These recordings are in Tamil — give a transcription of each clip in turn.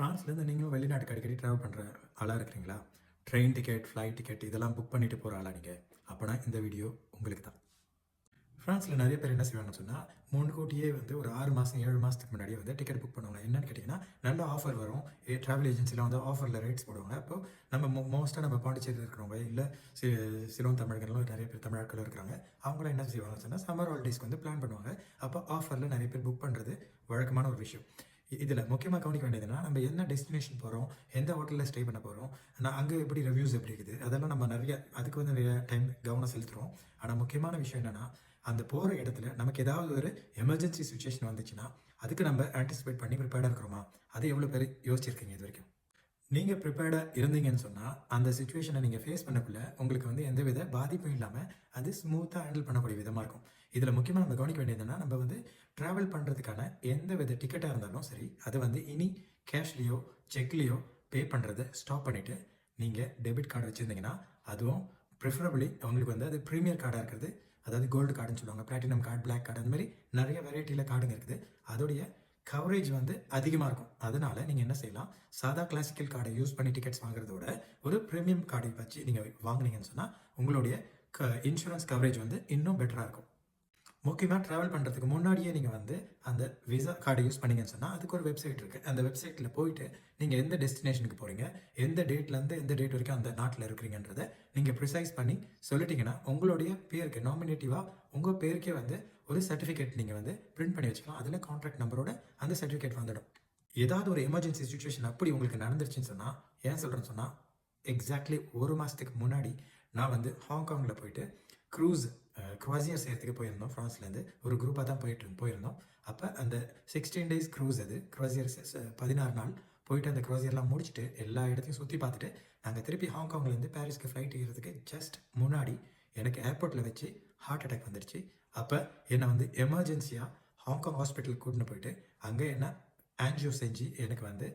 ஃப்ரான்ஸ்லேருந்து நீங்களும் வெளிநாட்டுக்கு அடிக்கடி ட்ராவல் பண்ணுற ஆளாக இருக்கிறீங்களா? ட்ரெயின் டிக்கெட், ஃப்ளைட் டிக்கெட் இதெல்லாம் புக் பண்ணிட்டு போகிற ஆளா நீங்கள்? அப்போனா இந்த வீடியோ உங்களுக்கு தான். ஃப்ரான்ஸில் நிறைய பேர் என்ன செய்வாங்கன்னு சொன்னால், முன்கூட்டியே வந்து ஒரு 6 மாதம் 7 மாதத்துக்கு முன்னாடியே வந்து டிக்கெட் புக் பண்ணுவாங்க. என்னன்னு கேட்டிங்கன்னா, நல்ல ஆஃபர் வரும். ட்ராவல் ஏஜென்சியில் வந்து ஆஃபரில் ரேட்ஸ் போடுவாங்க. அப்போ நம்ம மோஸ்ட்டாக நம்ம பாண்டிச்சேரியில் இருக்கிறவங்க இல்லை சிலோன் தமிழர்கள்லாம் நிறைய பேர் தமிழாட்கள் இருக்கிறாங்க. அவங்களாம் என்ன செய்வாங்கன்னு சொன்னால், சம்மர் ஹாலிடேஸ்க்கு வந்து பிளான் பண்ணுவாங்க. அப்போ ஆஃபரில் நிறைய பேர் புக் பண்ணுறது வழக்கமான ஒரு விஷயம். இதில் முக்கியமாக கவனிக்க வேண்டியதுன்னா, நம்ம என்ன டெஸ்டினேஷன் போகிறோம், எந்த ஹோட்டலில் ஸ்டே பண்ண போகிறோம், நான் அங்கே எப்படி ரிவ்யூஸ் எப்படி இருக்குது, அதெல்லாம் நம்ம அதுக்கு வந்து நிறைய டைம் கவனம் செலுத்துகிறோம். ஆனால் முக்கியமான விஷயம் என்னென்னா, அந்த போகிற இடத்துல நமக்கு ஏதாவது ஒரு எமர்ஜென்சி சுச்சுவேஷன் வந்துச்சுன்னா, அதுக்கு நம்ம ஆன்டிசிபேட் பண்ணி ப்ரிப்பேர்டாக இருக்கிறோமா? அது எவ்வளோ பேர் யோசிச்சிருக்கீங்க இது வரைக்கும்? நீங்கள் ப்ரிப்பேர்டாக இருந்தீங்கன்னு சொன்னால், அந்த சுச்சுவேஷனை நீங்கள் ஃபேஸ் பண்ணக்குள்ள உங்களுக்கு வந்து எந்தவித பாதிப்பும் இல்லாமல் அது ஸ்மூத்தாக ஹேண்டில் பண்ணக்கூடிய விதமாக இருக்கும். இதில் முக்கியமாக நம்ம கவனிக்க வேண்டியதுன்னா, நம்ம வந்து ட்ராவல் பண்ணுறதுக்கான எந்த வித டிக்கெட்டாக இருந்தாலும் சரி, அது வந்து இனி கேஷ்லேயோ செக்லேயோ பே பண்ணுறதை ஸ்டாப் பண்ணிவிட்டு நீங்கள் டெபிட் கார்டு வச்சுருந்தீங்கன்னா, அதுவும் ப்ரிஃபரபிளி உங்களுக்கு வந்து அது ப்ரீமியர் கார்டாக இருக்கிறது, அதாவது கோல்டு கார்டுன்னு சொல்லுவாங்க, பிளாட்டினம் கார்டு, பிளாக் கார்டு, அந்த மாதிரி நிறைய வெரைட்டியில் கார்டுங்க இருக்குது. அதோடைய கவரேஜ் வந்து அதிகமாக இருக்கும். அதனால் நீங்கள் என்ன செய்யலாம், சாதா கிளாசிக்கல் கார்டை யூஸ் பண்ணி டிக்கெட்ஸ் வாங்குறதோட ஒரு ப்ரீமியம் கார்டை வச்சு நீங்கள் வாங்கினீங்கன்னு சொன்னால் உங்களுடைய இன்சூரன்ஸ் கவரேஜ் வந்து இன்னும் பெட்டராக இருக்கும். முக்கியமாக ட்ராவல் பண்ணுறதுக்கு முன்னாடியே நீங்கள் வந்து அந்த விசா கார்டை யூஸ் பண்ணிங்கன்னு சொன்னால் அதுக்கு ஒரு வெப்சைட் இருக்குது. அந்த வெப்சைட்டில் போயிட்டு நீங்கள் எந்த டெஸ்டினேஷனுக்கு போகிறீங்க, எந்த டேட்லேருந்து எந்த டேட் வரைக்கும் அந்த நாட்டில் இருக்கிறீங்கன்றதை நீங்கள் ப்ரிசைஸ் பண்ணி சொல்லிட்டீங்கன்னா, உங்களுடைய பேருக்கு நாமினேட்டிவாக உங்கள் பேருக்கே வந்து ஒரு சர்டிஃபிகேட் நீங்கள் வந்து பிரிண்ட் பண்ணி வச்சுக்கலாம். அதில் கான்ட்ராக்ட் நம்பரோட அந்த சர்டிஃபிகேட் வந்துடும். ஏதாவது ஒரு எமர்ஜென்சி சுச்சுவேஷன் அப்படி உங்களுக்கு நடந்துருச்சுன்னு சொன்னால், ஏன் சொல்கிறேன்னு சொன்னால், எக்ஸாக்ட்லி 1 மாதத்துக்கு முன்னாடி நான் வந்து ஹாங்காங்கில் போயிட்டு க்ரூசியர் செய்கிறதுக்கு போயிருந்தோம். ஃப்ரான்ஸ்லேருந்து ஒரு குரூப்பாக தான் போயிருந்தோம். அப்போ அந்த 16 டேஸ் க்ரூஸ், அது க்ரூசியர் 16 நாள் போயிட்டு அந்த க்ரூசியர்லாம் முடிச்சுட்டு எல்லா இடத்தையும் சுற்றி பார்த்துட்டு நாங்கள் திருப்பி ஹாங்காங்லேருந்து பாரிஸ்க்கு ஃப்ளைட் ஏறுறதுக்கு ஜஸ்ட் முன்னாடி எனக்கு ஏர்போர்ட்டில் வச்சு ஹார்ட் அட்டாக் வந்துடுச்சு. அப்போ என்னை வந்து எமர்ஜென்சியாக ஹாங்காங் ஹாஸ்பிட்டலுக்கு கூட்டின்னு போயிட்டு அங்கே என்ன ஆன்ஜியோ செஞ்சு எனக்கு வந்து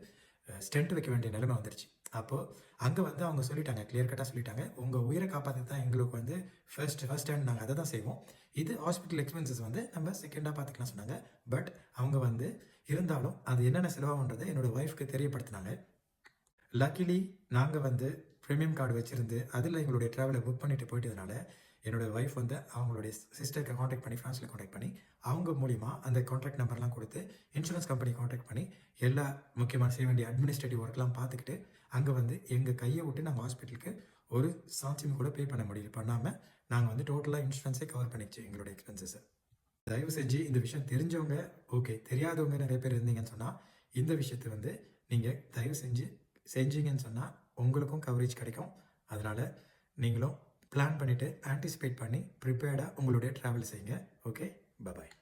ஸ்டென்ட் வைக்க வேண்டிய நிலைமை வந்துடுச்சு. அப்போது அங்கே வந்து அவங்க சொல்லிட்டாங்க, கிளியர் கட்டாக சொல்லிட்டாங்க, உங்கள் உயிரை காப்பாற்ற தான் எங்களுக்கு வந்து ஃபர்ஸ்ட் ஹேண்ட் நாங்கள் அதை தான் செய்வோம். இது ஹாஸ்பிட்டல் எக்ஸ்பென்சஸ் வந்து நம்ம செகண்டாக பார்த்துக்கலாம் சொன்னாங்க. பட் அவங்க வந்து இருந்தாலும் அது என்னென்ன செலவாகுன்றதை என்னோடய ஒய்ஃப்க்கு தெரியப்படுத்தினாங்க. லக்கிலி நாங்கள் வந்து ப்ரீமியம் கார்டு வச்சுருந்து அதில் எங்களுடைய ட்ராவலை புக் பண்ணிட்டு போயிட்டதுனால என்னோடய ஒய்ஃப் வந்து அவங்களுடைய சிஸ்டருக்கு காண்டாக்ட் பண்ணி ஃப்ரான்ஸில் காண்டாக்ட் பண்ணி அவங்க மூலிமா அந்த கான்டாக்ட் நம்பர்லாம் கொடுத்து இன்சூரன்ஸ் கம்பெனி காண்டாக்ட் பண்ணி எல்லா முக்கியமான செய்ய வேண்டிய அட்மினிஸ்ட்ரேட்டிவ் ஒர்க்லாம் பார்த்துக்கிட்டு அங்கே வந்து எங்கள் கையை விட்டு நாங்கள் ஹாஸ்பிட்டலுக்கு ஒரு சான்சியம் கூட பே பண்ணாமல் நாங்கள் வந்து டோட்டலாக இன்சூரன்ஸே கவர் பண்ணிச்சு எங்களுடைய எக்ஸ்பென்சஸை. தயவு செஞ்சு இந்த விஷயம் தெரிஞ்சவங்க ஓகே, தெரியாதவங்க நிறைய பேர் இருந்தீங்கன்னு சொன்னால் இந்த விஷயத்தை வந்து நீங்கள் தயவு செஞ்சீங்கன்னு சொன்னால் உங்களுக்கும் கவரேஜ் கிடைக்கும். அதனால் நீங்களும் பிளான் பண்ணிவிட்டு ஆன்டிசிபேட் பண்ணி ப்ரிப்பேர்டாக உங்களுடைய ட்ராவல் செய்யுங்க. ஓகே, பாய்.